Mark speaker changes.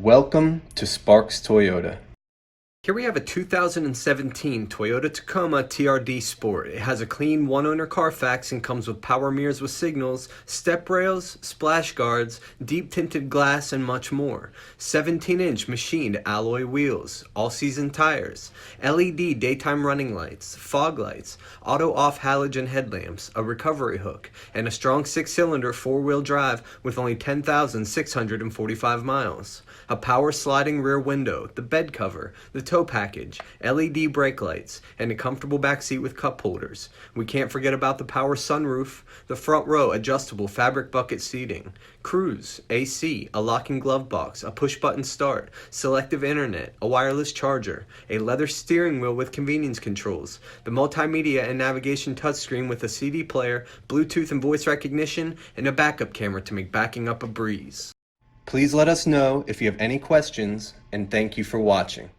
Speaker 1: Welcome to Sparks Toyota.
Speaker 2: Here we have a 2017 Toyota Tacoma TRD Sport. It has a clean one-owner Carfax and comes with power mirrors with signals, step rails, splash guards, deep tinted glass, and much more. 17-inch machined alloy wheels, all-season tires, LED daytime running lights, fog lights, auto-off halogen headlamps, a recovery hook, and a strong 6-cylinder four-wheel drive with only 10,645 miles. A power sliding rear window, the bed cover, the tow package, LED brake lights, and a comfortable back seat with cup holders. We can't forget about the power sunroof, the front row adjustable fabric bucket seating, cruise, AC, a locking glove box, a push button start, selective internet, a wireless charger, a leather steering wheel with convenience controls, the multimedia and navigation touchscreen with a CD player, Bluetooth and voice recognition, and a backup camera to make backing up a breeze.
Speaker 1: Please let us know if you have any questions, and thank you for watching.